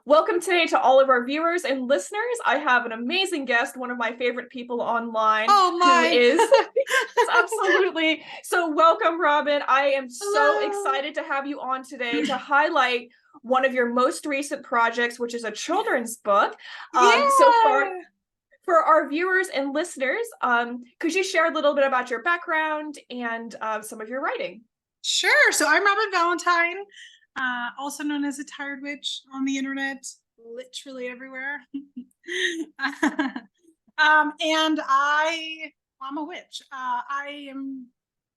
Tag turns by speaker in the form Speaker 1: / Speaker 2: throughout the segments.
Speaker 1: Welcome today to all of our viewers and listeners. I have an amazing guest, one of my favorite people online,
Speaker 2: Oh
Speaker 1: who
Speaker 2: my.
Speaker 1: is yes, absolutely. So welcome, Robyn. I am so
Speaker 2: Hello.
Speaker 1: excited to have you on today to highlight one of your most recent projects, which is a children's book. So
Speaker 2: Yeah.
Speaker 1: for our viewers and listeners, could you share a little bit about your background and some of your writing?
Speaker 2: Sure. So I'm Robyn Valentine, also known as a tired witch on the internet, literally everywhere. And I'm a witch. I am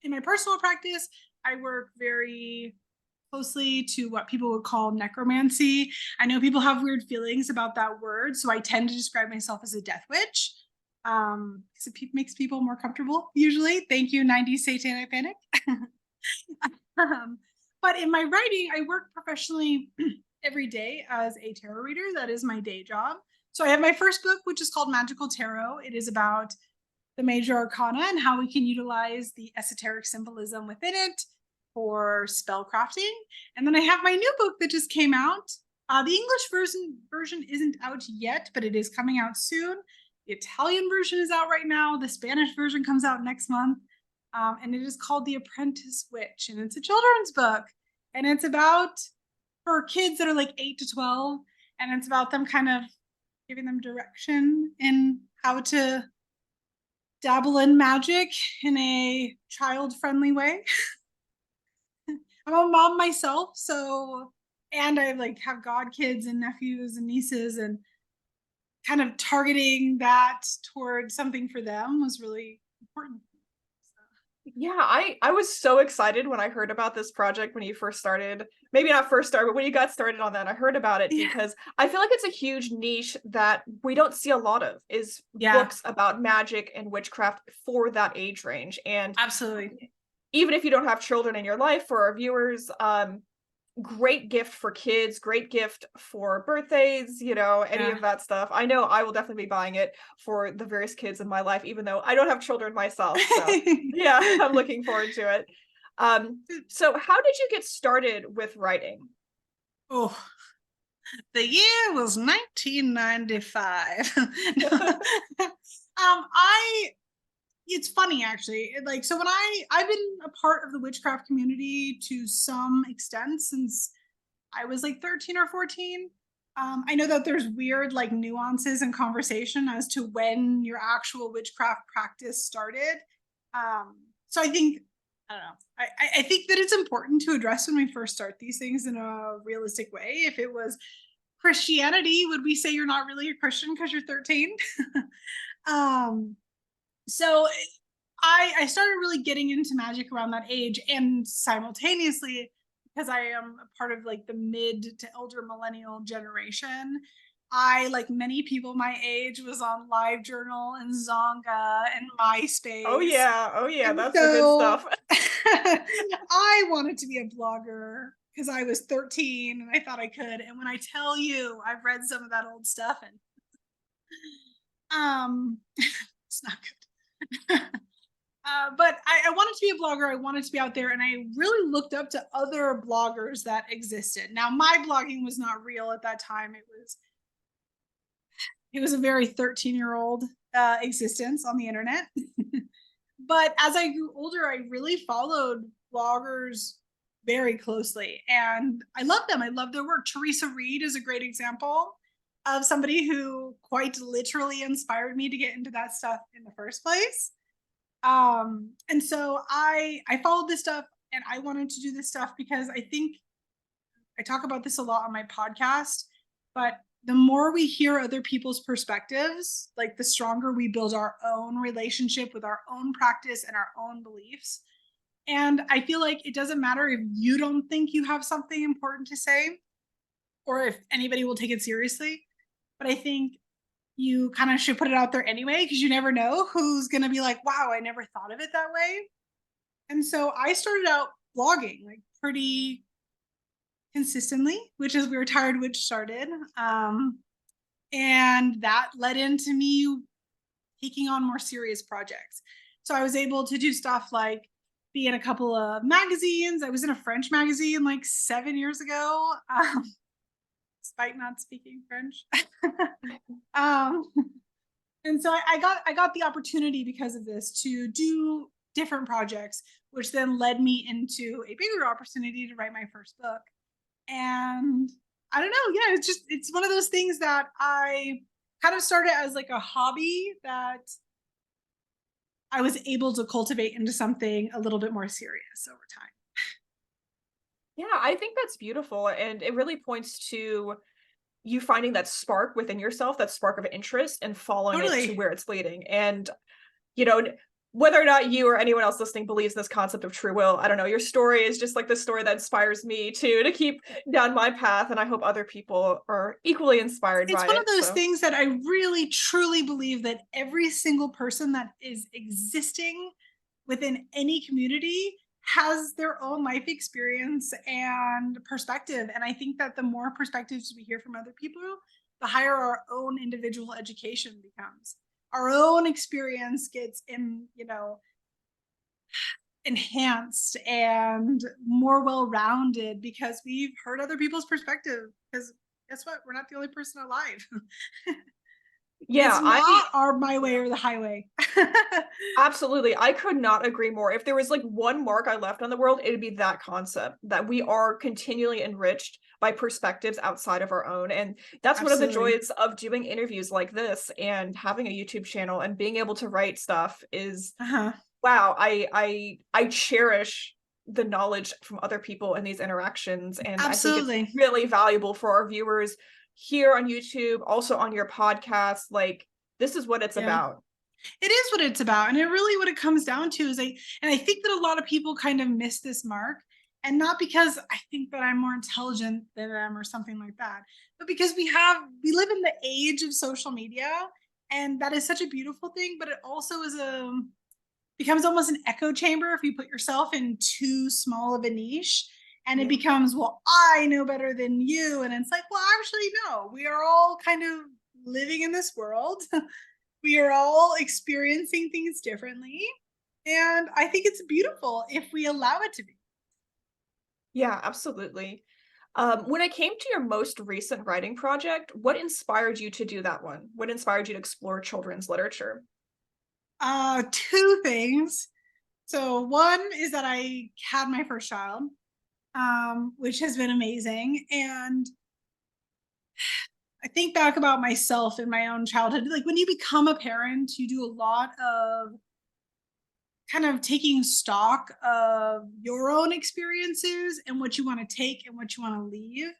Speaker 2: in my personal practice. I work very closely to what people would call necromancy. I know people have weird feelings about that word, so I tend to describe myself as a death witch because it makes people more comfortable usually. Thank you, 90s Satanic Panic. um, but in my writing, I work professionally every day as a tarot reader. That is my day job. So I have my first book, which is called Magical Tarot. It is about the major arcana and how we can utilize the esoteric symbolism within it for spell crafting. And then I have my new book that just came out. The English version isn't out yet, but it is coming out soon. The Italian version is out right now. The Spanish version comes out next month. And it is called The Apprentice Witch. And it's a children's book. And it's about for kids that are like 8 to 12. And it's about them kind of giving them direction in how to dabble in magic in a child-friendly way. I'm a mom myself, so and I like have godkids and nephews and nieces, and kind of targeting that towards something for them was really important.
Speaker 1: Yeah, I was so excited when I heard about this project when you first started. Maybe not first started, but when you got started on that, I heard about it
Speaker 2: Yeah.
Speaker 1: because I feel like it's a huge niche that we don't see a lot of is
Speaker 2: Yeah,
Speaker 1: books about magic and witchcraft for that age range. And
Speaker 2: absolutely.
Speaker 1: even if you don't have children in your life, for our viewers, great gift for kids, great gift for birthdays, any
Speaker 2: Yeah.
Speaker 1: of that stuff. I know I will definitely be buying it for the various kids in my life, even though I don't have children myself. So yeah, I'm looking forward to it. So how did you get started with writing?
Speaker 2: Oh, the year was 1995. I it's funny actually. Like so when I've been a part of the witchcraft community to some extent since I was like 13 or 14. I know that there's weird like nuances and conversation as to when your actual witchcraft practice started. So I think I don't know. I think that it's important to address when we first start these things in a realistic way. If it was Christianity, would we say you're not really a Christian because you're 13? um, so I started really getting into magic around that age, and simultaneously, because I am a part of like the mid to elder millennial generation, I, like many people my age, was on LiveJournal and Zonga and
Speaker 1: Oh
Speaker 2: MySpace.
Speaker 1: yeah, oh yeah,
Speaker 2: And
Speaker 1: that's the good
Speaker 2: so
Speaker 1: stuff.
Speaker 2: I wanted to be a blogger because I was 13 and I thought I could. And when I tell you, I've read some of that old stuff and it's not good. But I wanted to be a blogger. I wanted to be out there, and I really looked up to other bloggers that existed. Now, my blogging was not real at that time. It was a very 13-year-old existence on the internet. But as I grew older, I really followed bloggers very closely, and I love them. I love their work. Teresa Reed is a great example of somebody who quite literally inspired me to get into that stuff in the first place. And so I followed this stuff, and I wanted to do this stuff because I think I talk about this a lot on my podcast, but the more we hear other people's perspectives, like the stronger we build our own relationship with our own practice and our own beliefs. And I feel like it doesn't matter if you don't think you have something important to say or if anybody will take it seriously, but I think you kind of should put it out there anyway because you never know who's going to be like, wow, I never thought of it that way. And so I started out blogging like pretty consistently, which is where Tired Witch started. And that led into me taking on more serious projects. So I was able to do stuff like be in a couple of magazines. I was in a French magazine like 7 years ago. despite not speaking French. um, and so I got the opportunity because of this to do different projects, which then led me into a bigger opportunity to write my first book. And I don't know, yeah, it's one of those things that I kind of started as like a hobby that I was able to cultivate into something a little bit more serious over time.
Speaker 1: Yeah, I think that's beautiful. And it really points to you finding that spark within yourself, that spark of interest, and following it to
Speaker 2: Totally.
Speaker 1: where it's leading. And, you know, whether or not you or anyone else listening believes this concept of true will, I don't know. Your story is just like the story that inspires me to keep down my path. And I hope other people are equally inspired
Speaker 2: It's
Speaker 1: by
Speaker 2: one of
Speaker 1: it.
Speaker 2: those
Speaker 1: So,
Speaker 2: things that I really truly believe that every single person that is existing within any community has their own life experience and perspective. And I think that the more perspectives we hear from other people, the higher our own individual education becomes. Our own experience gets enhanced and more well-rounded because we've heard other people's perspective. Because guess what? We're not the only person alive. It's
Speaker 1: yeah,
Speaker 2: not my way or the highway.
Speaker 1: absolutely. I could not agree more. If there was like one mark I left on the world, it'd be that concept that we are continually enriched by perspectives outside of our own. And that's one of the
Speaker 2: Absolutely.
Speaker 1: joys of doing interviews like this and having a YouTube channel and being able to write stuff is
Speaker 2: Uh-huh.
Speaker 1: wow, I cherish the knowledge from other people and these interactions. And I think it's
Speaker 2: Absolutely.
Speaker 1: really valuable for our viewers here on YouTube, also on your podcast. Like this is what it's
Speaker 2: Yeah.
Speaker 1: about.
Speaker 2: It is what it's about. And it really what it comes down to is and I think that a lot of people kind of miss this mark. And not because I think that I'm more intelligent than them or something like that, but because we live in the age of social media, and that is such a beautiful thing, but it also is becomes almost an echo chamber if you put yourself in too small of a niche. And it
Speaker 1: Yeah.
Speaker 2: becomes, well, I know better than you. And it's like, well, actually, no, we are all kind of living in this world. We are all experiencing things differently. And I think it's beautiful if we allow it to be.
Speaker 1: Yeah, absolutely. When it came to your most recent writing project, what inspired you to do that one? What inspired you to explore children's literature?
Speaker 2: Two things. So one is that I had my first child, which has been amazing. And I think back about myself in my own childhood. Like when you become a parent, you do a lot of kind of taking stock of your own experiences and what you want to take and what you want to leave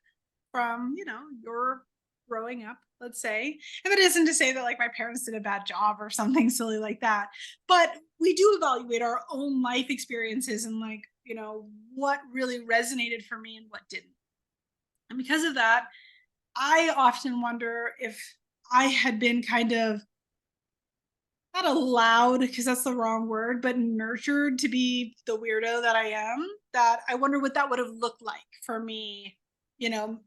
Speaker 2: from, your growing up, let's say. And that isn't to say that like my parents did a bad job or something silly like that, but we do evaluate our own life experiences and like, what really resonated for me and what didn't. And because of that, I often wonder if I had been kind of not allowed, because that's the wrong word, but nurtured to be the weirdo that I am, that I wonder what that would have looked like for me, you know,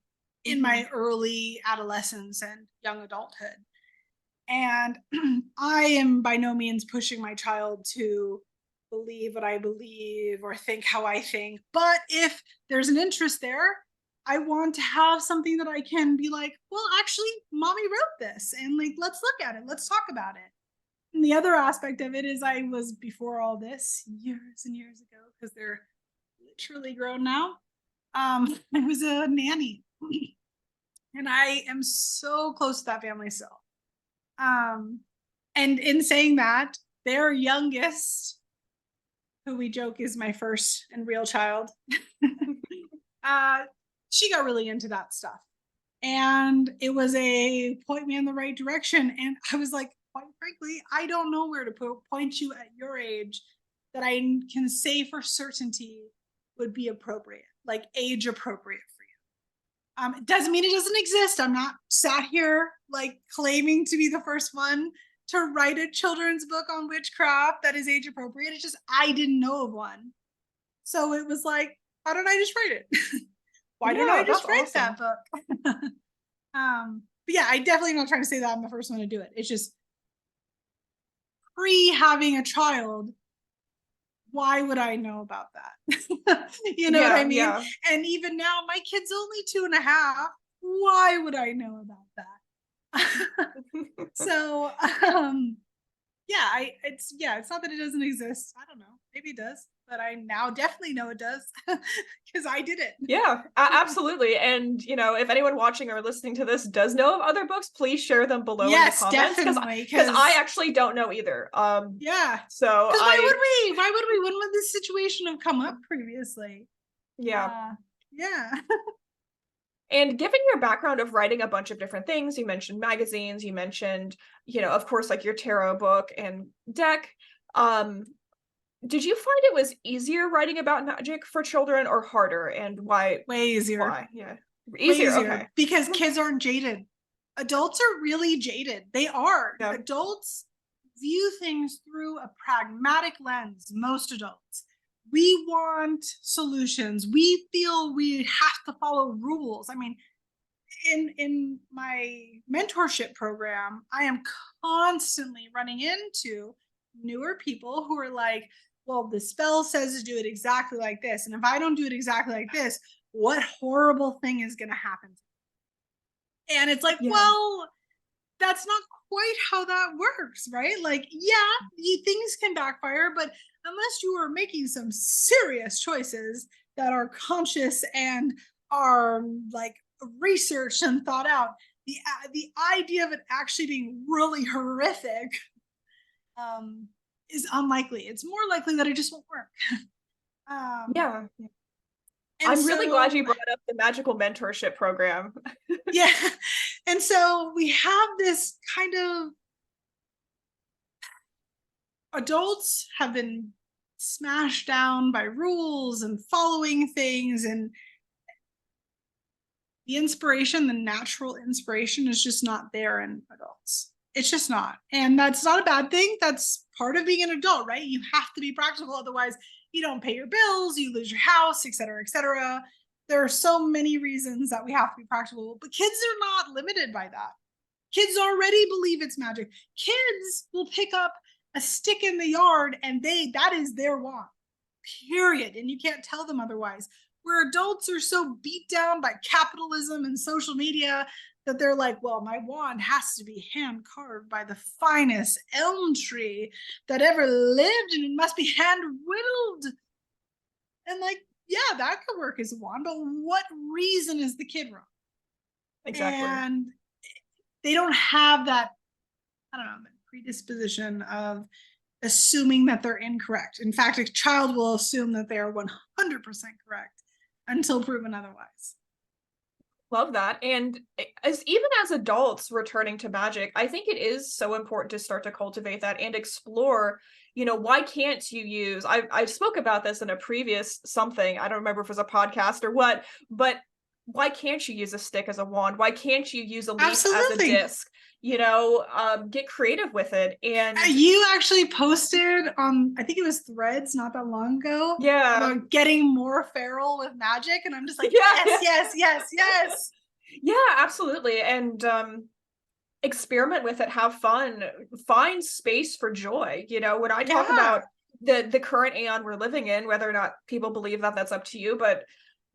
Speaker 2: in
Speaker 1: Mhm.
Speaker 2: my early adolescence and young adulthood. And I am by no means pushing my child to believe what I believe or think how I think. But if there's an interest there, I want to have something that I can be like, well, actually, mommy wrote this and like, let's look at it. Let's talk about it. And the other aspect of it is I was before all this years and years ago, because they're literally grown now. I was a nanny and I am so close to that family still. Um, and in saying that, their youngest, who we joke is my first and real child, uh, she got really into that stuff. And it was a point me in the right direction. And I was like, quite frankly, I don't know where to point you at your age that I can say for certainty would be appropriate, like age appropriate for you. It doesn't mean it doesn't exist. I'm not sat here like claiming to be the first one to write a children's book on witchcraft that is age appropriate. It's just I didn't know of one. So it was like, why don't I just write it? Why don't I
Speaker 1: Yeah, that's
Speaker 2: just write that
Speaker 1: awesome.
Speaker 2: book? But yeah, I definitely am not trying to say that I'm the first one to do it. It's just pre having a child, why would I know about that? You know what I
Speaker 1: Yeah,
Speaker 2: mean?
Speaker 1: yeah.
Speaker 2: And even now, my kid's only 2.5. why would I know about that? So, it's not that it doesn't exist. I don't know. Maybe it does, but I now definitely know it does because I did it.
Speaker 1: Yeah, absolutely. And, if anyone watching or listening to this does know of other books, please share them below in the
Speaker 2: Yes,
Speaker 1: comments
Speaker 2: definitely.
Speaker 1: because I actually don't know either.
Speaker 2: Yeah.
Speaker 1: So
Speaker 2: Because why would we? Why would we? When would this situation have come up previously?
Speaker 1: Yeah.
Speaker 2: Yeah.
Speaker 1: And given your background of writing a bunch of different things, you mentioned magazines, you mentioned, of course, like your tarot book and deck. Um, did you find it was easier writing about magic for children or harder? And why?
Speaker 2: Way easier.
Speaker 1: Why? Yeah.
Speaker 2: Way
Speaker 1: Easier.
Speaker 2: easier.
Speaker 1: Okay.
Speaker 2: Because kids aren't jaded. Adults are really jaded. They are.
Speaker 1: Yeah.
Speaker 2: Adults view things through a pragmatic lens, most adults. We want solutions. We feel we have to follow rules. I mean, in my mentorship program, I am constantly running into newer people who are like, well, the spell says to do it exactly like this. And if I don't do it exactly like this, what horrible thing is going to happen? And it's like,
Speaker 1: Yeah.
Speaker 2: well, that's not quite how that works, right? Like, things can backfire, but unless you are making some serious choices that are conscious and are like researched and thought out, the idea of it actually being really horrific is unlikely. It's more likely that it just won't work.
Speaker 1: Yeah.
Speaker 2: And
Speaker 1: I'm really glad you brought up the magical mentorship program.
Speaker 2: Yeah. And so we have this kind of adults have been smashed down by rules and following things, and the natural inspiration is just not there in adults. It's just not. And that's not a bad thing. That's part of being an adult, right? You have to be practical. Otherwise, you don't pay your bills, you lose your house, et cetera, et cetera. There are so many reasons that we have to be practical, but kids are not limited by that. Kids already believe it's magic. Kids will pick up a stick in the yard and that is their wand, period. And you can't tell them otherwise. Where adults are so beat down by capitalism and social media that they're like, well, my wand has to be hand carved by the finest elm tree that ever lived, and it must be hand whittled. And like, yeah, that could work as a wand, but what reason is the kid wrong?
Speaker 1: Exactly.
Speaker 2: And they don't have that, I don't know, predisposition of assuming that they're incorrect. In fact, a child will assume that they are 100% correct until proven otherwise.
Speaker 1: Love that. And even as adults returning to magic, I think it is so important to start to cultivate that and explore, why can't you use, I spoke about this in a previous something, I don't remember if it was a podcast or what, but why can't you use a stick as a wand? Why can't you use a leaf
Speaker 2: Absolutely.
Speaker 1: as a disc? Get creative with it. And
Speaker 2: you actually posted on, I think it was Threads not that long ago, about getting more feral with magic, and I'm just like, yes.
Speaker 1: Yeah, absolutely. And experiment with it, have fun, find space for joy. When I talk about the current aeon we're living in, whether or not people believe that, that's up to you, but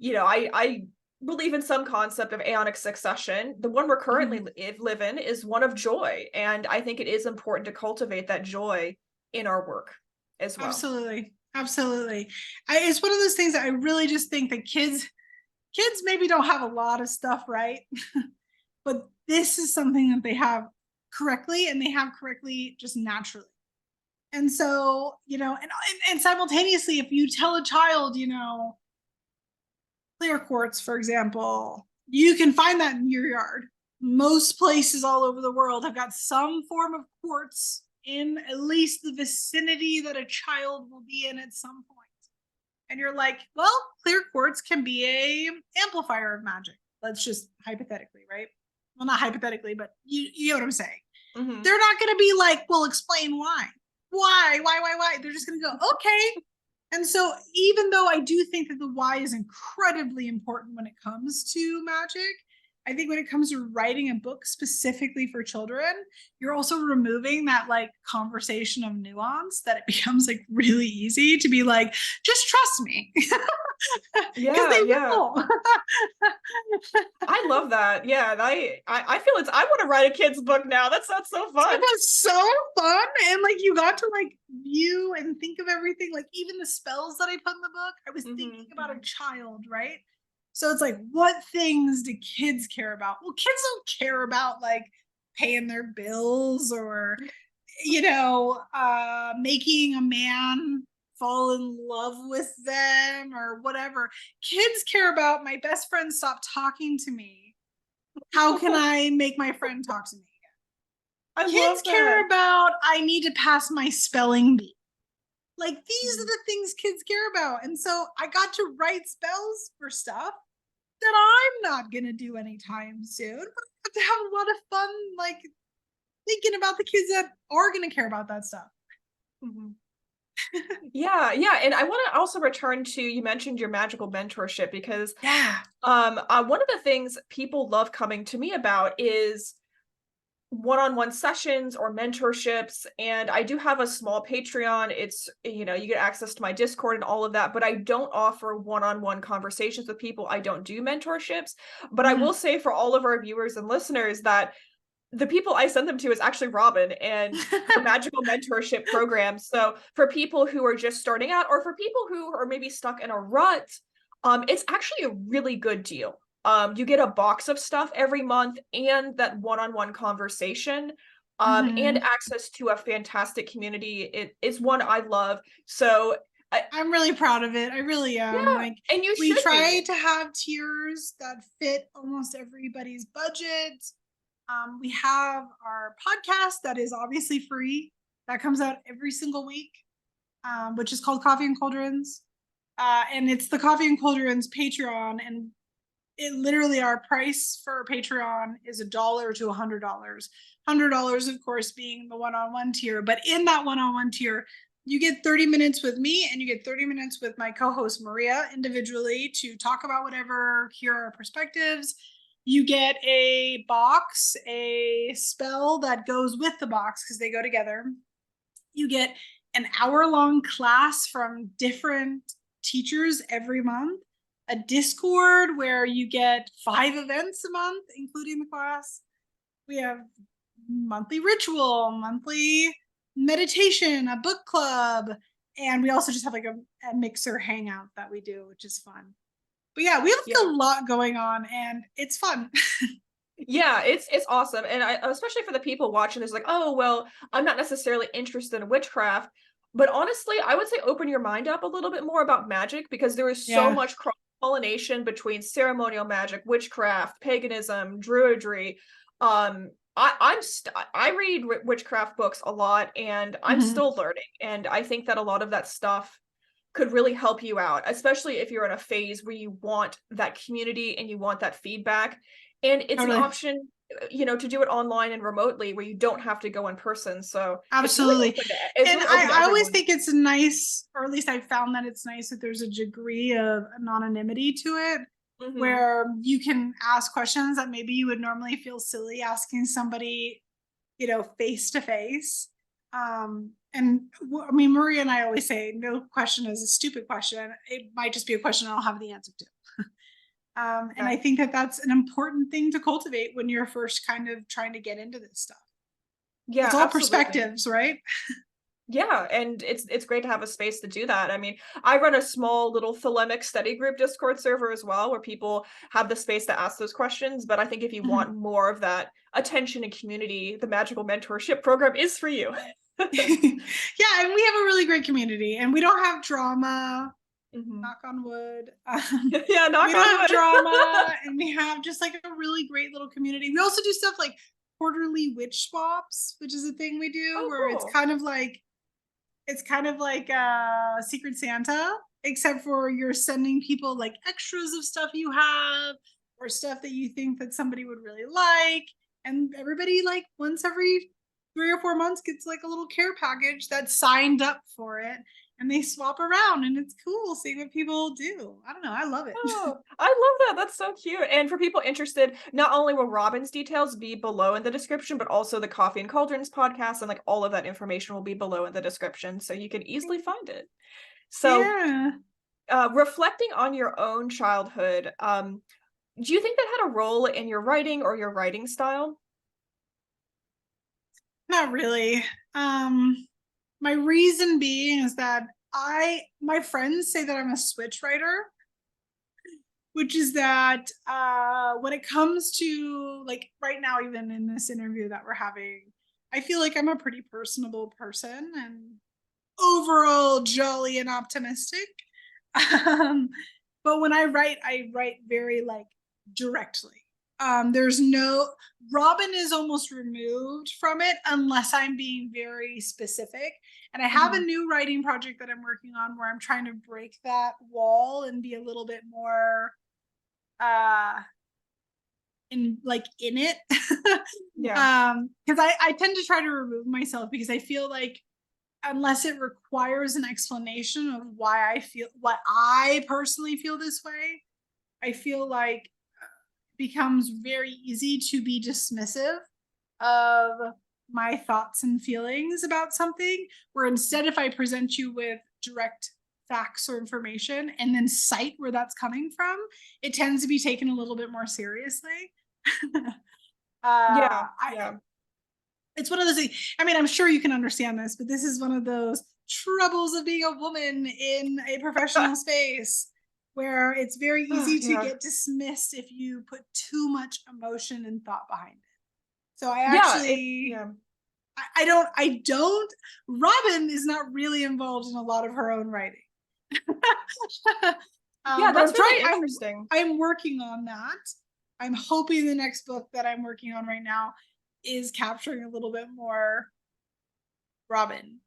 Speaker 1: I believe in some concept of aeonic succession. The one we're currently live in is one of joy, and I think it is important to cultivate that joy in our work as well.
Speaker 2: Absolutely. It's one of those things that I really just think that kids maybe don't have a lot of stuff right, but this is something that they have correctly, and they have correctly just naturally. And so, and simultaneously, if you tell a child, clear quartz, for example, you can find that in your yard. Most places all over the world have got some form of quartz in at least the vicinity that a child will be in at some point. And you're like, well, clear quartz can be a amplifier of magic. Let's just hypothetically, right? Well, not hypothetically, but you know what I'm saying. They're not going to be like, well, explain why. Why? They're just going to go, okay. And so even though I do think that the why is incredibly important when it comes to magic, I think when it comes to writing a book specifically for children, you're also removing that like conversation of nuance that it becomes like really easy to be like, just trust me. Because
Speaker 1: Yeah,
Speaker 2: they
Speaker 1: yeah.
Speaker 2: will.
Speaker 1: I love that. Yeah, and I feel I want to write a kid's book now. That sounds so
Speaker 2: It
Speaker 1: fun.
Speaker 2: was so fun. And like you got to like view and think of everything, like even the spells that I put in the book, I was thinking about a child, right? So it's like, what things do kids care about? Well, kids don't care about like paying their bills or, making a man fall in love with them or whatever. Kids care about my best friend stopped talking to me. How can I make my friend talk to me?
Speaker 1: I
Speaker 2: Kids
Speaker 1: love
Speaker 2: care
Speaker 1: that.
Speaker 2: about, I need to pass my spelling bee. Like these are the things kids care about. And so I got to write spells for stuff that I'm not going to do anytime soon. But I have to have a lot of fun, like thinking about the kids that are going to care about that stuff.
Speaker 1: Yeah, yeah. And I want to also return to, you mentioned your magical mentorship, because
Speaker 2: Yeah.
Speaker 1: one of the things people love coming to me about is one-on-one sessions or mentorships. And I do have a small Patreon. It's, you get access to my Discord and all of that, but I don't offer one-on-one conversations with people. I don't do mentorships. But I will say for all of our viewers and listeners that the people I send them to is actually Robyn and her magical mentorship program. So for people who are just starting out, or for people who are maybe stuck in a rut, it's actually a really good deal. You get a box of stuff every month and that one-on-one conversation, and access to a fantastic community. It is one I love. So
Speaker 2: I'm really proud of it. I really am.
Speaker 1: yeah,
Speaker 2: Like
Speaker 1: and you
Speaker 2: we
Speaker 1: should
Speaker 2: try
Speaker 1: be.
Speaker 2: to have tiers that fit almost everybody's budget. We have our podcast that is obviously free. That comes out every single week, which is called Coffee and Cauldrons. And it's the Coffee and Cauldrons Patreon. And it literally, our price for Patreon is $1 to $100. $100, of course, being the one-on-one tier. But in that one-on-one tier, you get 30 minutes with me and you get 30 minutes with my co-host Maria individually to talk about whatever, hear our perspectives. You get a box, a spell that goes with the box because they go together. You get an hour-long class from different teachers every month, a Discord where you get 5 events a month, including the class. We have monthly ritual, monthly meditation, a book club, and we also just have like a mixer hangout that we do, which is fun. But yeah, we have like a lot going on and it's fun.
Speaker 1: Yeah, it's awesome. And especially for the people watching, there's like, oh, well, I'm not necessarily interested in witchcraft. But honestly, I would say open your mind up a little bit more about magic, because there is so much cross-pollination between ceremonial magic, witchcraft, paganism, druidry. I read witchcraft books a lot, and I'm still learning. And I think that a lot of that stuff could really help you out, especially if you're in a phase where you want that community and you want that feedback. And it's an option, to do it online and remotely where you don't have to go in person. So
Speaker 2: absolutely.
Speaker 1: It's
Speaker 2: and
Speaker 1: really open to
Speaker 2: I always
Speaker 1: everyone.
Speaker 2: think it's nice, or at least I found that it's nice that there's a degree of anonymity to it, where you can ask questions that maybe you would normally feel silly asking somebody, face to face. And I mean, Maria and I always say no question is a stupid question. It might just be a question I don't have the answer to. And I think that that's an important thing to cultivate when you're first kind of trying to get into this stuff.
Speaker 1: Yeah,
Speaker 2: it's all
Speaker 1: absolutely.
Speaker 2: perspectives, right?
Speaker 1: Yeah, and it's great to have a space to do that. I mean, I run a small little Thelemic study group Discord server as well, where people have the space to ask those questions. But I think if you want more of that attention and community, the magical mentorship program is for you.
Speaker 2: Yeah, and we have a really great community, and we don't have drama. Knock on wood.
Speaker 1: Yeah, knock
Speaker 2: we
Speaker 1: on
Speaker 2: don't have
Speaker 1: wood.
Speaker 2: drama, and we have just like a really great little community. We also do stuff like quarterly witch swaps, which is a thing we do, where
Speaker 1: cool.
Speaker 2: it's kind of like Secret Santa, except for you're sending people like extras of stuff you have or stuff that you think that somebody would really like, and everybody like once every 3 or 4 months gets like a little care package that's signed up for it, and they swap around, and it's cool seeing what people do. I don't know, I love it.
Speaker 1: Oh, I love that. That's so cute. And for people interested, not only will Robyn's details be below in the description, but also the Coffee and Cauldrons podcast and like all of that information will be below in the description, so you can easily find it. So,
Speaker 2: Yeah.
Speaker 1: reflecting on your own childhood, do you think that had a role in your writing or your writing style?
Speaker 2: Not really. My reason being is that my friends say that I'm a switch writer, which is that when it comes to like right now, even in this interview that we're having, I feel like I'm a pretty personable person and overall jolly and optimistic. But when I write very like directly. There's no Robyn is almost removed from it unless I'm being very specific. And I have a new writing project that I'm working on where I'm trying to break that wall and be a little bit more in it.
Speaker 1: Yeah.
Speaker 2: Because I tend to try to remove myself because I feel like unless it requires an explanation of why I personally feel this way, I feel like becomes very easy to be dismissive of my thoughts and feelings about something, where instead if I present you with direct facts or information and then cite where that's coming from, it tends to be taken a little bit more seriously.
Speaker 1: Yeah.
Speaker 2: It's one of those things. I mean, I'm sure you can understand this, but this is one of those troubles of being a woman in a professional space where it's very easy to get dismissed if you put too much emotion and thought behind it. So I actually, I don't, Robyn is not really involved in a lot of her own writing.
Speaker 1: That's really interesting.
Speaker 2: I'm working on that. I'm hoping the next book that I'm working on right now is capturing a little bit more Robyn.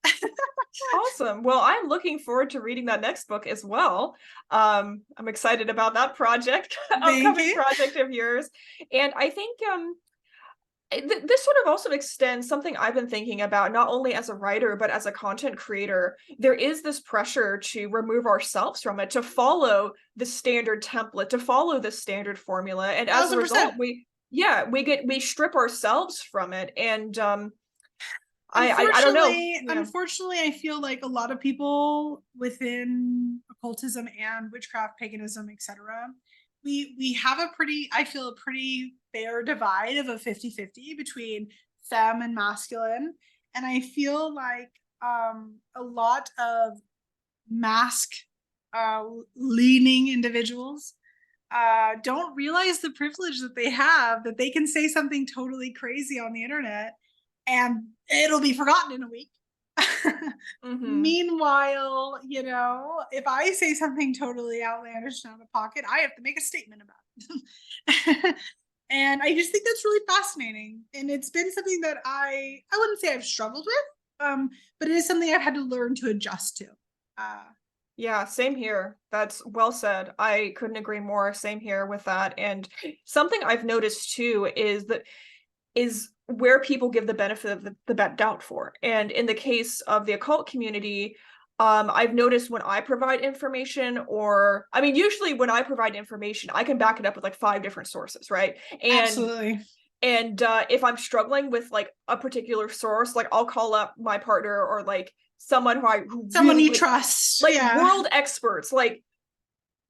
Speaker 1: Awesome. Well, I'm looking forward to reading that next book as well. I'm excited about that project, upcoming project of yours. And I think this sort of also extends something I've been thinking about, not only as a writer, but as a content creator. There is this pressure to remove ourselves from it, to follow the standard template, to follow the standard formula. And as 100%. A result, we strip ourselves from it. And I don't know.
Speaker 2: Unfortunately, I feel like a lot of people within occultism and witchcraft, paganism, etc., we have a pretty fair divide of a 50-50 between femme and masculine. And I feel like a lot of mask leaning individuals don't realize the privilege that they have, that they can say something totally crazy on the internet and it'll be forgotten in a week. Meanwhile, if I say something totally outlandish and out of pocket, I have to make a statement about it. And I just think that's really fascinating. And it's been something that I wouldn't say I've struggled with, but it is something I've had to learn to adjust to.
Speaker 1: Yeah, same here. That's well said. I couldn't agree more. Same here with that. And something I've noticed too is where people give the benefit of the doubt for. And in the case of the occult community, I've noticed when I provide information, usually when I provide information, I can back it up with like 5 different sources, right? And
Speaker 2: absolutely.
Speaker 1: And if I'm struggling with like a particular source, like I'll call up my partner or like someone
Speaker 2: someone you trust,
Speaker 1: like world experts. Like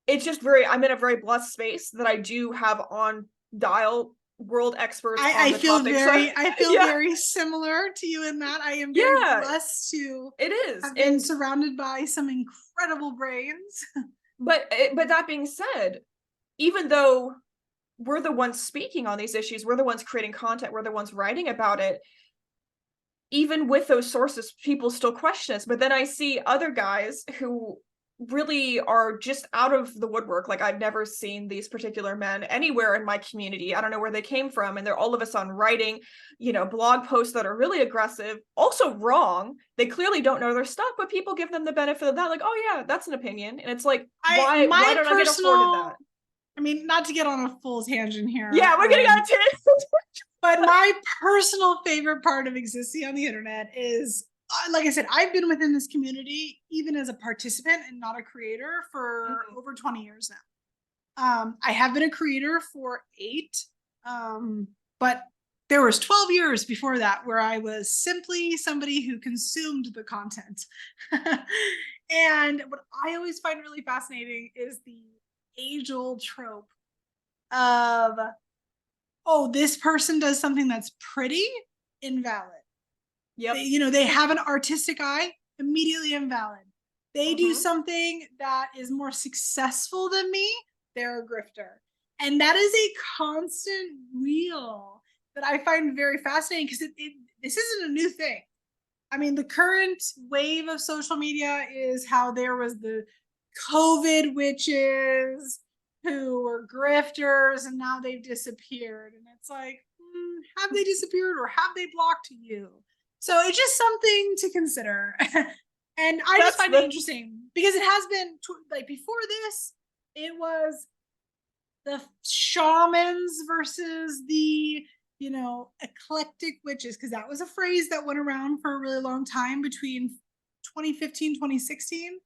Speaker 1: it's just I'm in a very blessed space that I do have on dial world experts. I feel
Speaker 2: very similar to you in that. I am very blessed to have been surrounded by some incredible brains.
Speaker 1: But that being said, even though we're the ones speaking on these issues, we're the ones creating content, we're the ones writing about it, even with those sources, people still question us. But then I see other guys who really are just out of the woodwork. Like I've never seen these particular men anywhere in my community. I don't know where they came from. And they're all of a sudden writing, blog posts that are really aggressive, also wrong. They clearly don't know their stuff, but people give them the benefit of that. Like, oh yeah, that's an opinion. And it's like, why don't I get afforded that?
Speaker 2: I mean, not to get on a full tangent here.
Speaker 1: Yeah, we're getting on a tangent.
Speaker 2: But my personal favorite part of existing on the internet is, like I said, I've been within this community, even as a participant and not a creator, for over 20 years now. I have been a creator for 8, but there was 12 years before that where I was simply somebody who consumed the content. And what I always find really fascinating is the age-old trope of, oh, this person does something that's pretty, invalid.
Speaker 1: Yep.
Speaker 2: They have an artistic eye, immediately invalid. They do something that is more successful than me, they're a grifter. And that is a constant wheel that I find very fascinating, because this isn't a new thing. I mean, the current wave of social media is how there was the COVID witches who were grifters, and now they've disappeared. And it's like, have they disappeared, or have they blocked you? So it's just something to consider. And I just find it interesting, because it has been like, before this, it was the shamans versus the, eclectic witches, because that was a phrase that went around for a really long time between 2015, 2016.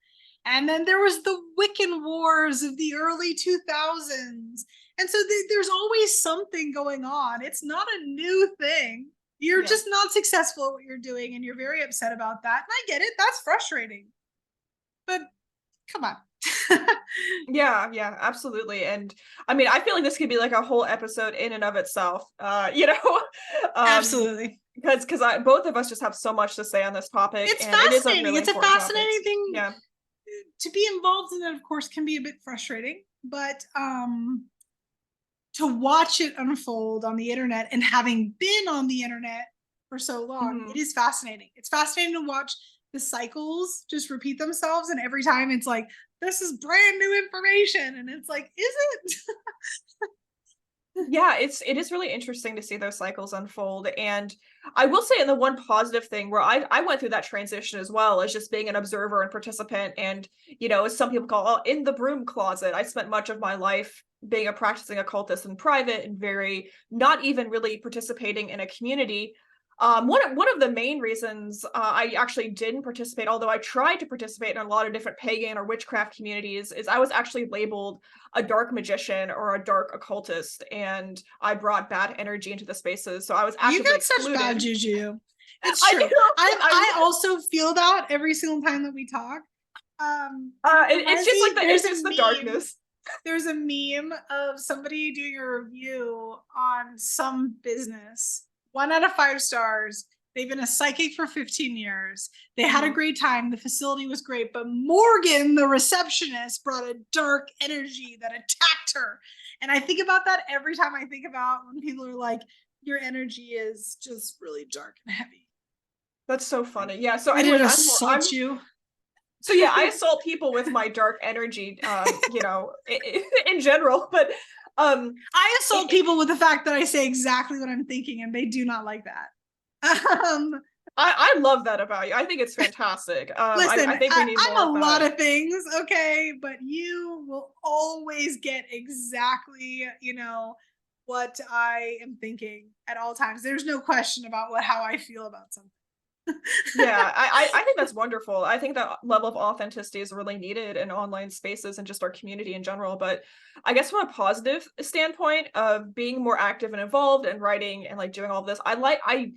Speaker 2: And then there was the Wiccan wars of the early 2000s. And so there's always something going on. It's not a new thing. You're just not successful at what you're doing, and you're very upset about that. And I get it. That's frustrating. But come on.
Speaker 1: Yeah, absolutely. And I mean, I feel like this could be like a whole episode in and of itself.
Speaker 2: Absolutely.
Speaker 1: Because both of us just have so much to say on this topic.
Speaker 2: It's
Speaker 1: and
Speaker 2: fascinating.
Speaker 1: It is a really
Speaker 2: it's a
Speaker 1: important
Speaker 2: fascinating
Speaker 1: topic.
Speaker 2: thing.
Speaker 1: Yeah.
Speaker 2: To be involved in it, of course, can be a bit frustrating, but to watch it unfold on the internet, and having been on the internet for so long, it is fascinating. It's fascinating to watch the cycles just repeat themselves, and every time it's like, this is brand new information, and it's like, is it?
Speaker 1: Yeah, it is really interesting to see those cycles unfold. And I will say, in the one positive thing where I went through that transition as well, as just being an observer and participant, and as some people call, in the broom closet. I spent much of my life being a practicing occultist in private, and very not even really participating in a community. One of the main reasons I actually didn't participate, although I tried to participate in a lot of different pagan or witchcraft communities, is I was actually labeled a dark magician or a dark occultist, and I brought bad energy into the spaces. So I was actively
Speaker 2: You got
Speaker 1: excluded.
Speaker 2: such bad juju. It's true. I also feel that every single time that we talk.
Speaker 1: It's just the darkness.
Speaker 2: There's a meme of somebody doing a review on some business. 1 out of 5 stars. They've been a psychic for 15 years. They had a great time. The facility was great, but Morgan, the receptionist, brought a dark energy that attacked her. And I think about that every time I think about when people are like, your energy is just really dark and heavy.
Speaker 1: That's so funny. Yeah. So
Speaker 2: I did assault you.
Speaker 1: So yeah, I assault people with my dark energy, in general, but
Speaker 2: I assault people with the fact that I say exactly what I'm thinking, and they do not like that.
Speaker 1: I love that about you. I think it's fantastic.
Speaker 2: Listen,
Speaker 1: I think we need more
Speaker 2: I'm
Speaker 1: of
Speaker 2: a
Speaker 1: that.
Speaker 2: lot of things, okay, but you will always get exactly, what I am thinking at all times. There's no question about how I feel about something.
Speaker 1: Yeah, I think that's wonderful. I think that level of authenticity is really needed in online spaces and just our community in general. But I guess from a positive standpoint of being more active and involved and writing and like doing all of this, I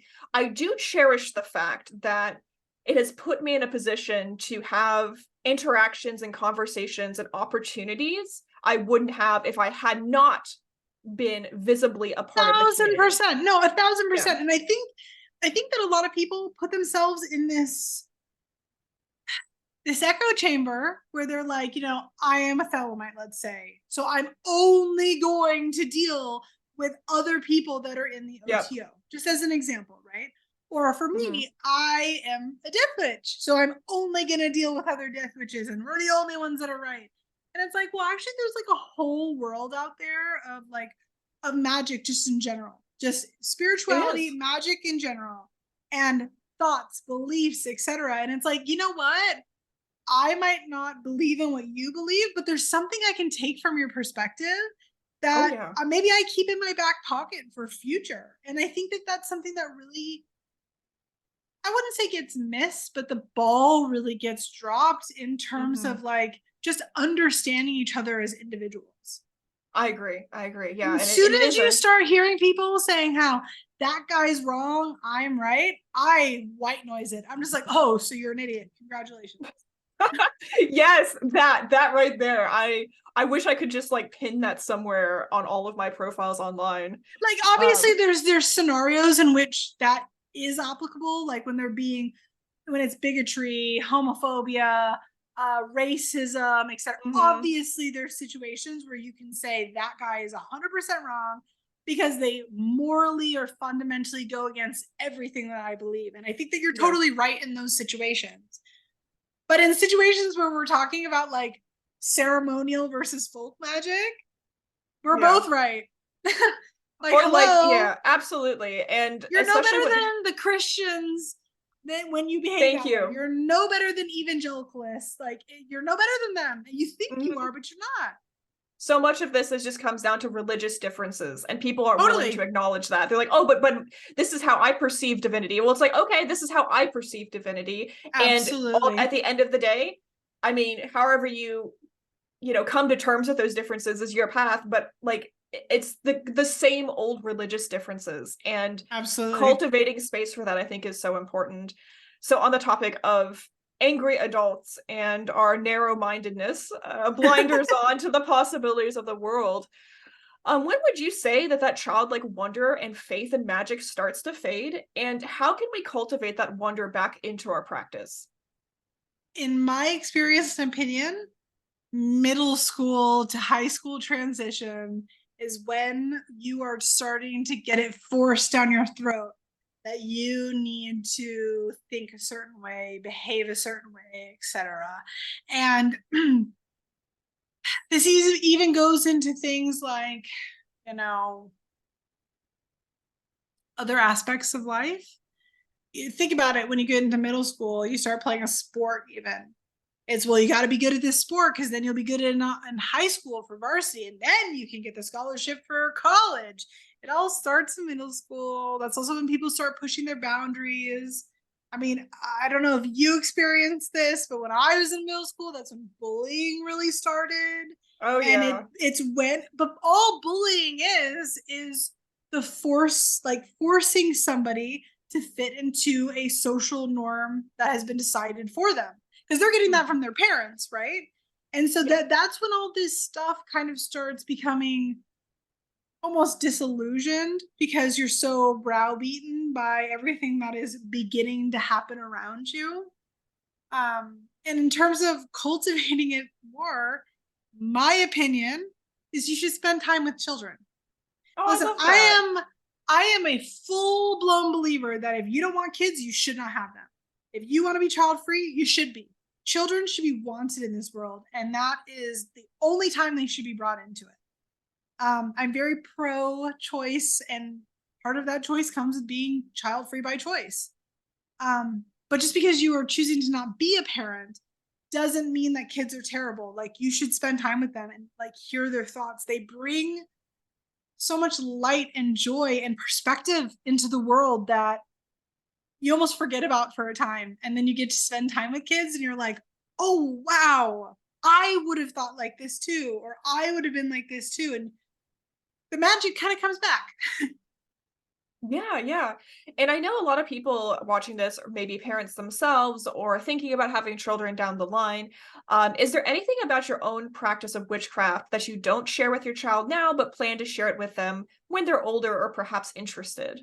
Speaker 1: do cherish the fact that it has put me in a position to have interactions and conversations and opportunities I wouldn't have if I had not been visibly a part of the community.
Speaker 2: 1,000%. No, 1,000%. Yeah. And I think that a lot of people put themselves in this echo chamber where they're like, I am a Thelomite, let's say. So I'm only going to deal with other people that are in the OTO, just as an example, right? Or for me, I am a death witch. So I'm only going to deal with other death witches, and we're the only ones that are right. And it's like, well, actually, there's like a whole world out there of magic just in general. Just spirituality, magic in general, and thoughts, beliefs, etc. And it's like, you know what? I might not believe in what you believe, but there's something I can take from your perspective
Speaker 1: Oh
Speaker 2: that
Speaker 1: yeah.
Speaker 2: maybe I keep in my back pocket for future. And I think that that's something that really, I wouldn't say gets missed, but the ball really gets dropped in terms
Speaker 1: Hmm.
Speaker 2: of like just understanding each other as individuals.
Speaker 1: I agree. I agree. Yeah.
Speaker 2: And as
Speaker 1: And
Speaker 2: soon
Speaker 1: it
Speaker 2: as
Speaker 1: is
Speaker 2: you
Speaker 1: a,
Speaker 2: start hearing people saying how that guy's wrong, I'm right, I white noise it. I'm just like, oh, so you're an idiot. Congratulations.
Speaker 1: yes, that right there. I wish I could just like pin that somewhere on all of my profiles online.
Speaker 2: Like
Speaker 1: Um,
Speaker 2: obviously there's scenarios in which that is applicable, like when it's bigotry, homophobia, racism, etc.
Speaker 1: mhm.
Speaker 2: Obviously, there's situations where you can say that guy is 100% wrong because they morally or fundamentally go against everything that I believe. And I think that you're
Speaker 1: Yeah.
Speaker 2: totally right in those situations. But in situations where we're talking about like ceremonial versus folk magic, we're
Speaker 1: Yeah.
Speaker 2: both right. Like,
Speaker 1: Or like,
Speaker 2: hello,
Speaker 1: yeah, absolutely. And
Speaker 2: you're no
Speaker 1: especially
Speaker 2: better
Speaker 1: when,
Speaker 2: than the Christians that when you behave
Speaker 1: thank
Speaker 2: that way.
Speaker 1: you.
Speaker 2: You're no better than evangelicalists. Like you're no better than them. You think you
Speaker 1: Mhm.
Speaker 2: are, but you're not.
Speaker 1: So much of this is just comes down to religious differences, and people aren't willing to
Speaker 2: Totally.
Speaker 1: acknowledge that. They're like, oh, but this is how I perceive divinity. Well, it's like, okay, this is how I perceive divinity. And at
Speaker 2: Absolutely.
Speaker 1: the end of the day, I mean, however you come to terms with those differences is your path, but like it's the same old religious differences, and
Speaker 2: Absolutely.
Speaker 1: cultivating space for that I think is so important. So on the topic of angry adults and our narrow-mindedness, blinders on to the possibilities of the world, when would you say that childlike wonder and faith in magic starts to fade, and how can we cultivate that wonder back into our practice?
Speaker 2: In my experience and opinion, middle school to high school transition is when you are starting to get it forced down your throat that you need to think a certain way, behave a certain way, etc. And this even goes into things like, you know, other aspects of life. You think about it when you get into middle school, you start playing a sport even. It's, well, you got to be good at this sport because then you'll be good in high school for varsity, and then you can get the scholarship for college. It all starts in middle school. That's also when people start pushing their boundaries. I mean, I don't know if you experienced this, but when I was in middle school, that's when bullying really started.
Speaker 1: Oh
Speaker 2: And
Speaker 1: yeah.
Speaker 2: it's when, but all bullying is the force, like forcing somebody to fit into a social norm that has been decided for them because they're getting that
Speaker 1: Mhm.
Speaker 2: from their parents, right? And so
Speaker 1: Yeah.
Speaker 2: that's when all this stuff kind of starts becoming almost disillusioned because you're so browbeaten by everything that is beginning to happen around you. And in terms of cultivating it more, my opinion is you should spend time with children.
Speaker 1: Oh, I
Speaker 2: Listen,
Speaker 1: love that.
Speaker 2: I am a full blown believer that if you don't want kids, you should not have them. If you want to be child free, you should be. Children should be wanted in this world, and that is the only time they should be brought into it. I'm very pro choice, and part of that choice comes with being child free by choice. But just because you are choosing to not be a parent doesn't mean that kids are terrible. Like you should spend time with them and like hear their thoughts. They bring so much light and joy and perspective into the world that you almost forget about for a time. And then you get to spend time with kids and you're like, oh, wow, I would have thought like this too, or I would have been like this too. And the magic kind of comes back.
Speaker 1: Yeah, yeah. And I know a lot of people watching this, or maybe parents themselves, or thinking about having children down the line. Is there anything about your own practice of witchcraft that you don't share with your child now, but plan to share it with them when they're older or perhaps interested?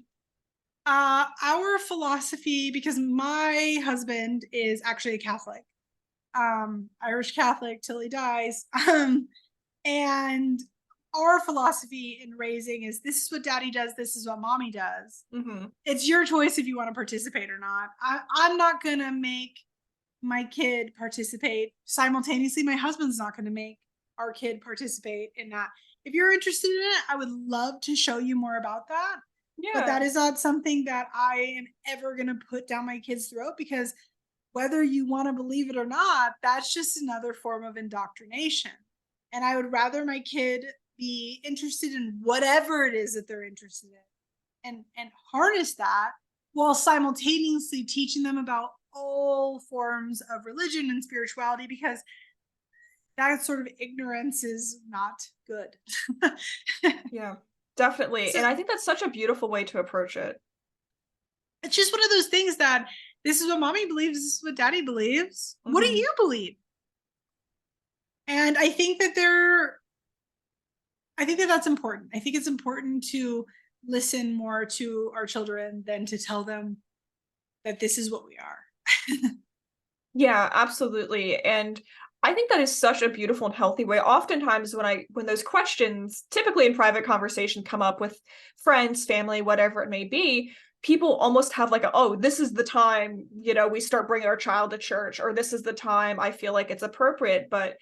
Speaker 2: Our philosophy, because my husband is actually a Catholic, Irish Catholic till he dies. And our philosophy in raising is this is what daddy does, this is what mommy does.
Speaker 1: Hmm.
Speaker 2: It's your choice if you want to participate or not. I'm not going to make my kid participate. Simultaneously, my husband's not going to make our kid participate in that. If you're interested in it, I would love to show you more about that. But that
Speaker 1: Yeah.
Speaker 2: is not something that I am ever going to put down my kid's throat because whether you want to believe it or not, that's just another form of indoctrination. And I would rather my kid be interested in whatever it is that they're interested in, and harness that while simultaneously teaching them about all forms of religion and spirituality, because that sort of ignorance is not good.
Speaker 1: Yeah, definitely.
Speaker 2: So
Speaker 1: And I think that's such a beautiful way to approach it.
Speaker 2: it's just one of those things that this is what mommy believes, this is what daddy believes. What do
Speaker 1: Mhm.
Speaker 2: you believe? And I think that that's important. I think it's important to listen more to our children than to tell them that this is what we are.
Speaker 1: Yeah, absolutely. And I think that is such a beautiful and healthy way. Oftentimes when those questions, typically in private conversation, come up with friends, family, whatever it may be, people almost have like a, oh, this is the time, we start bringing our child to church, or this is the time I feel like it's appropriate. But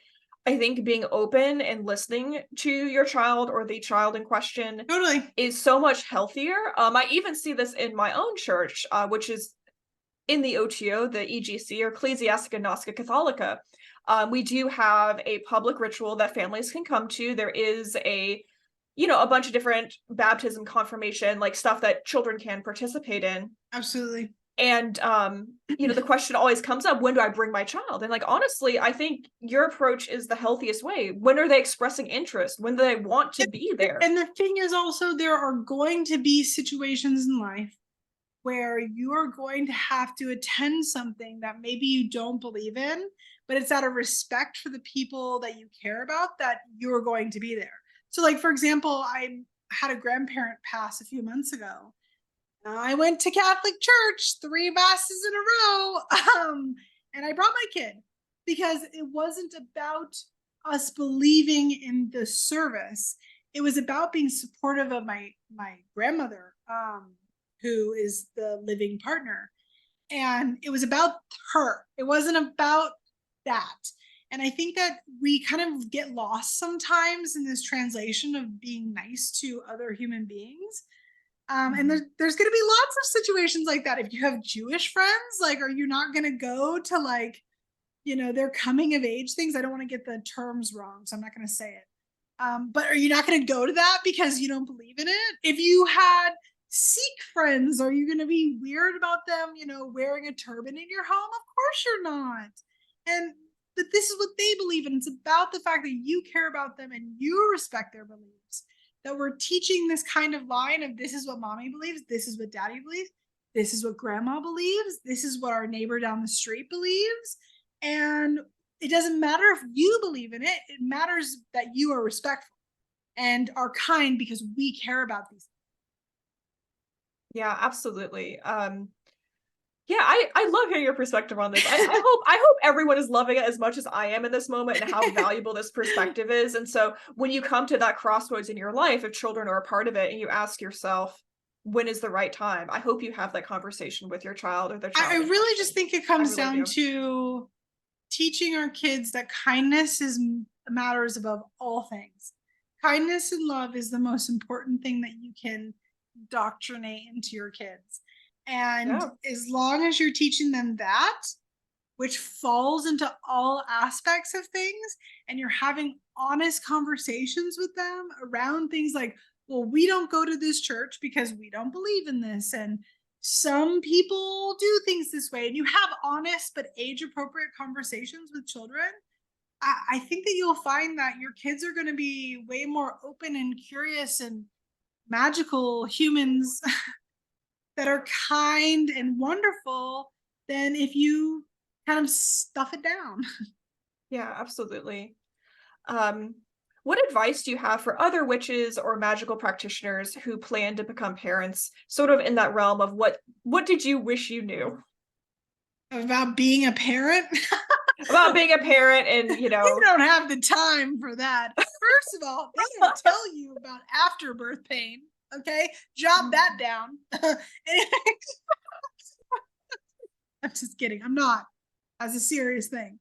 Speaker 1: I think being open and listening to your child or the child in question
Speaker 2: Totally.
Speaker 1: is so much healthier. I even see this in my own church, which is in the OTO, the EGC, or Ecclesiastica Gnostica Catholica. We do have a public ritual that families can come to. There is a bunch of different baptism, confirmation, like stuff that children can participate in.
Speaker 2: Absolutely.
Speaker 1: And the question always comes up, when do I bring my child? And like, honestly, I think your approach is the healthiest way. When are they expressing interest? When do they want to be there?
Speaker 2: And the thing is also, there are going to be situations in life where you are going to have to attend something that maybe you don't believe in, but it's out of respect for the people that you care about that you're going to be there. So, like, for example, I had a grandparent pass a few months ago. I went to Catholic church 3 masses in a row, and I brought my kid because it wasn't about us believing in the service. It was about being supportive of my grandmother, who is the living partner. And it was about her. It wasn't about that. And I think that we kind of get lost sometimes in this translation of being nice to other human beings. And there's going to be lots of situations like that. If you have Jewish friends, like, are you not going to go to, like, their coming of age things? I don't want to get the terms wrong, so I'm not going to say it. But are you not going to go to that because you don't believe in it? If you had Sikh friends, are you going to be weird about them, wearing a turban in your home? Of course you're not. But this is what they believe in. It's about the fact that you care about them and you respect their beliefs. That we're teaching this kind of line of, this is what mommy believes, this is what daddy believes, this is what grandma believes, this is what our neighbor down the street believes. And it doesn't matter if you believe in it. It matters that you are respectful and are kind because we care about these things.
Speaker 1: Yeah, absolutely. Yeah, I love hearing your perspective on this. I hope everyone is loving it as much as I am in this moment, and how valuable this perspective is. And so when you come to that crossroads in your life, if children are a part of it, and you ask yourself, when is the right time? I hope you have that conversation with your child or their child.
Speaker 2: I really just think it comes
Speaker 1: really
Speaker 2: down
Speaker 1: do.
Speaker 2: to teaching our kids that kindness matters above all things. Kindness and love is the most important thing that you can indoctrinate into your kids. And
Speaker 1: Yeah.
Speaker 2: as long as you're teaching them that, which falls into all aspects of things, and you're having honest conversations with them around things like, well, we don't go to this church because we don't believe in this. And some people do things this way. And you have honest but age appropriate conversations with children. I think that you'll find that your kids are going to be way more open and curious and magical humans that are kind and wonderful than if you kind of stuff it down.
Speaker 1: Yeah, absolutely. What advice do you have for other witches or magical practitioners who plan to become parents, sort of in that realm of what did you wish you knew
Speaker 2: About being a parent.
Speaker 1: about being a parent? And
Speaker 2: You don't have the time for that. First of all, they don't tell you about afterbirth pain. Okay, jot that down. I'm just kidding. I'm not. That's a serious thing,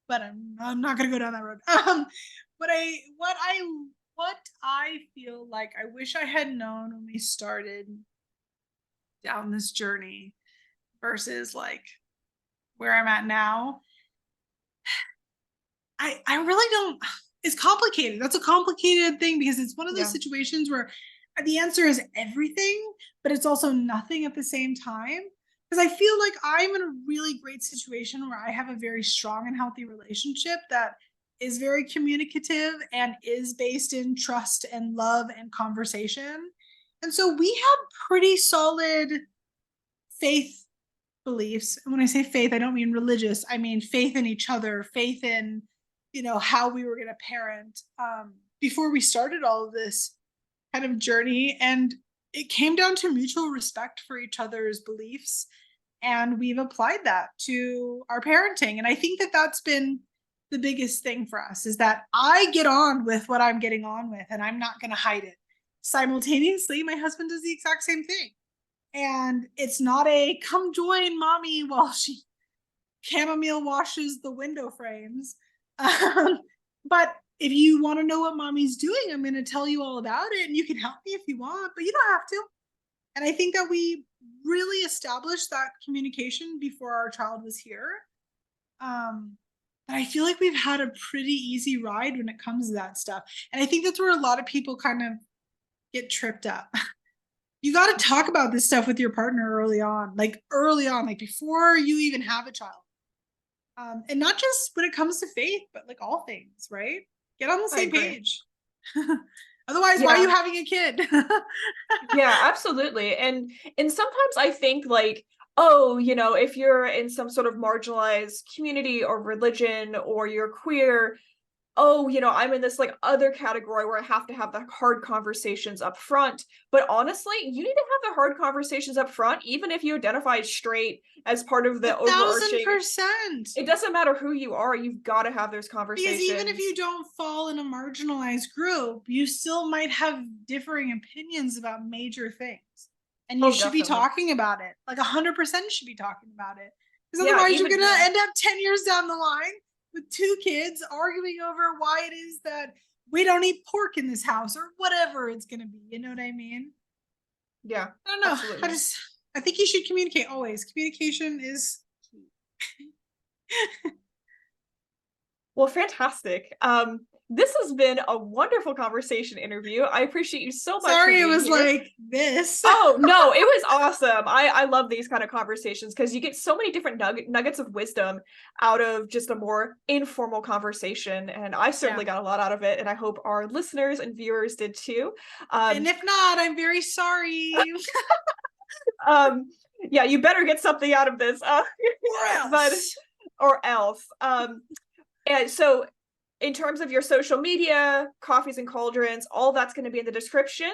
Speaker 2: but I'm not gonna go down that road. But what I feel like I wish I had known when we started down this journey versus like where I'm at now. I really don't. is complicated. That's a complicated thing because it's one of those
Speaker 1: Yeah.
Speaker 2: situations where the answer is everything, but it's also nothing at the same time. Because I feel like I'm in a really great situation where I have a very strong and healthy relationship that is very communicative and is based in trust and love and conversation. And so we have pretty solid faith beliefs. And when I say faith, I don't mean religious. I mean faith in each other, faith in, how we were going to parent before we started all of this kind of journey. And it came down to mutual respect for each other's beliefs. And we've applied that to our parenting. And I think that that's been the biggest thing for us, is that I get on with what I'm getting on with, and I'm not going to hide it. Simultaneously, my husband does the exact same thing. And it's not a come join mommy while she chamomile washes the window frames. But if you want to know what mommy's doing, I'm going to tell you all about it, and you can help me if you want, but you don't have to. And I think that we really established that communication before our child was here. And I feel like we've had a pretty easy ride when it comes to that stuff. And I think that's where a lot of people kind of get tripped up. You got to talk about this stuff with your partner early on, like before you even have a child. And not just when it comes to faith, but like all things, right? Get on the same page. Otherwise, why are you having a kid?
Speaker 1: Yeah, absolutely. And sometimes I think like, oh, if you're in some sort of marginalized community or religion, or you're queer, oh, I'm in this like other category where I have to have the hard conversations up front. But honestly, you need to have the hard conversations up front, even if you identify straight as part of the overarching.
Speaker 2: 1,000%.
Speaker 1: It doesn't matter who you are, you've got to have those conversations.
Speaker 2: Because even if you don't fall in a marginalized group, you still might have differing opinions about major things. And you should be talking about it. Like 100% should be talking about it. Because otherwise you're going to end up 10 years down the line with 2 kids arguing over why it is that we don't eat pork in this house, or whatever it's going to be. You know what I mean?
Speaker 1: Yeah.
Speaker 2: I don't know.
Speaker 1: Absolutely.
Speaker 2: I think you should communicate always. Communication is key.
Speaker 1: Well, fantastic. This has been a wonderful conversation interview. I appreciate you so much.
Speaker 2: Sorry it was like this.
Speaker 1: Oh, no, it was awesome. I love these kind of conversations because you get so many different nuggets of wisdom out of just a more informal conversation. And I certainly got a lot out of it. And I hope our listeners and viewers did too.
Speaker 2: And if not, I'm very sorry.
Speaker 1: Yeah, you better get something out of this. Or else. And so in terms of your social media, Coffees and Cauldrons, all that's going to be in the description.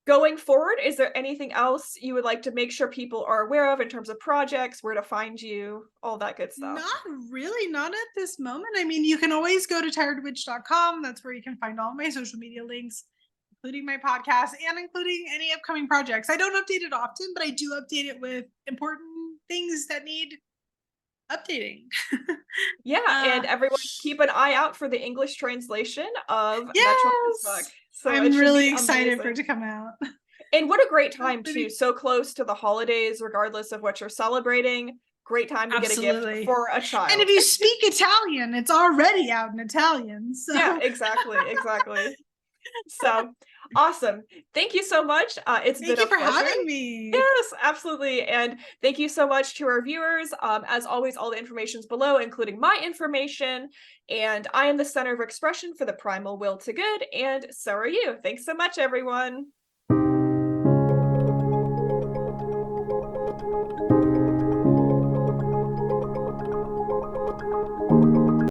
Speaker 1: Going forward, is there anything else you would like to make sure people are aware of in terms of projects, where to find you, all that good stuff?
Speaker 2: Not really, not at this moment. I mean, you can always go to tiredwitch.com. That's where you can find all my social media links, including my podcast and including any upcoming projects. I don't update it often, but I do update it with important things that need updating.
Speaker 1: And everyone keep an eye out for the English translation of that children's book. So
Speaker 2: I'm really excited for it to come out.
Speaker 1: And what a great time too, so close to the holidays, regardless of what you're celebrating. Great time to get a gift for a child.
Speaker 2: And if you speak Italian, it's already out in Italian. So.
Speaker 1: Yeah, exactly. So awesome. Thank you so much. It's been a pleasure. Thank you for having
Speaker 2: me.
Speaker 1: Yes, absolutely. And thank you so much to our viewers. As always, all the information is below, including my information. And I am the center of expression for the primal will to good. And so are you. Thanks so much, everyone.